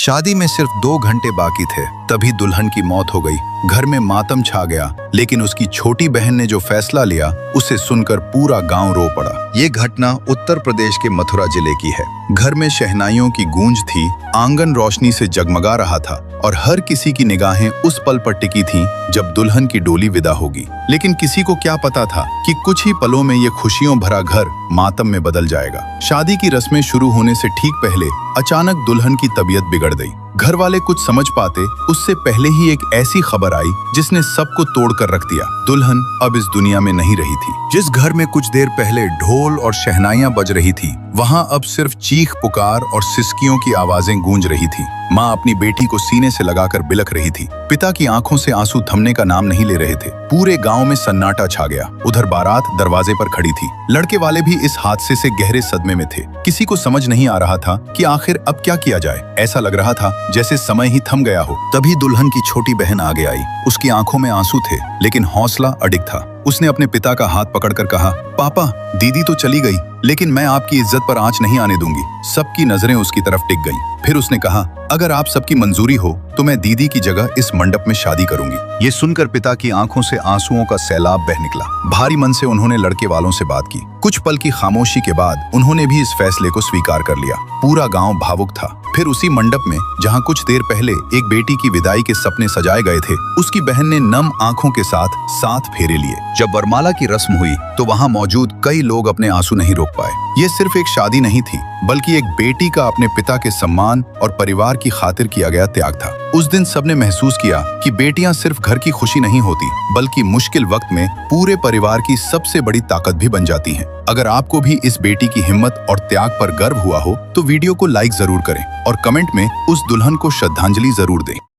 शादी में सिर्फ 2 घंटे बाकी थे, तभी दुल्हन की मौत हो गई। घर में मातम छा गया, लेकिन उसकी छोटी बहन ने जो फैसला लिया, उसे सुनकर पूरा गांव रो पड़ा। ये घटना उत्तर प्रदेश के मथुरा जिले की है। घर में शहनाइयों की गूंज थी, आंगन रोशनी से जगमगा रहा था और हर किसी की निगाहें उस पल पर टिकी थीं जब दुल्हन की डोली विदा होगी। लेकिन किसी को क्या पता था कि कुछ ही पलों में ये खुशियों भरा घर मातम में बदल जाएगा। शादी की रस्में शुरू होने से ठीक पहले अचानक दुल्हन की तबीयत बिगड़ गई। घर वाले कुछ समझ पाते उससे पहले ही एक ऐसी खबर आई जिसने सबको तोड़ कर रख दिया। दुल्हन अब इस दुनिया में नहीं रही थी। जिस घर में कुछ देर पहले ढोल और शहनाइयां बज रही थी, वहां अब सिर्फ चीख पुकार और सिसकियों की आवाजें गूंज रही थी। माँ अपनी बेटी को सीने से लगाकर बिलख रही थी। पिता की आंखों से आंसू थमने का नाम नहीं ले रहे थे। पूरे गांव में सन्नाटा छा गया। उधर बारात दरवाजे पर खड़ी थी। लड़के वाले भी इस हादसे से गहरे सदमे में थे। किसी को समझ नहीं आ रहा था कि आखिर अब क्या किया जाए। ऐसा लग रहा था जैसे समय ही थम गया हो। तभी दुल्हन की छोटी बहन आगे आई। उसकी आंखों में आंसू थे, लेकिन हौसला अडिग था। उसने अपने पिता का हाथ पकड़कर कहा, पापा, दीदी तो चली गई, लेकिन मैं आपकी इज्जत पर आंच नहीं आने दूंगी। सबकी नजरें उसकी तरफ टिक गईं। फिर उसने कहा, अगर आप सबकी मंजूरी हो तो मैं दीदी की जगह इस मंडप में शादी करूंगी। ये सुनकर पिता की आंखों से आंसुओं का सैलाब बह निकला। भारी मन से उन्होंने लड़के वालों से बात की। कुछ पल की खामोशी के बाद उन्होंने भी इस फैसले को स्वीकार कर लिया। पूरा गांव भावुक था। फिर उसी मंडप में जहां कुछ देर पहले एक बेटी की विदाई के सपने सजाए गए थे, उसकी बहन ने नम आंखों के साथ 7 फेरे लिए। जब वरमाला की रस्म हुई तो वहां मौजूद कई लोग अपने आंसू नहीं रोक पाए। ये सिर्फ एक शादी नहीं थी, बल्कि एक बेटी का अपने पिता के सम्मान और परिवार की खातिर किया गया त्याग था। उस दिन सबने महसूस किया कि बेटियां सिर्फ घर की खुशी नहीं होती, बल्कि मुश्किल वक्त में पूरे परिवार की सबसे बड़ी ताकत भी बन जाती हैं। अगर आपको भी इस बेटी की हिम्मत और त्याग पर गर्व हुआ हो तो वीडियो को लाइक जरूर करें और कमेंट में उस दुल्हन को श्रद्धांजलि जरूर दें।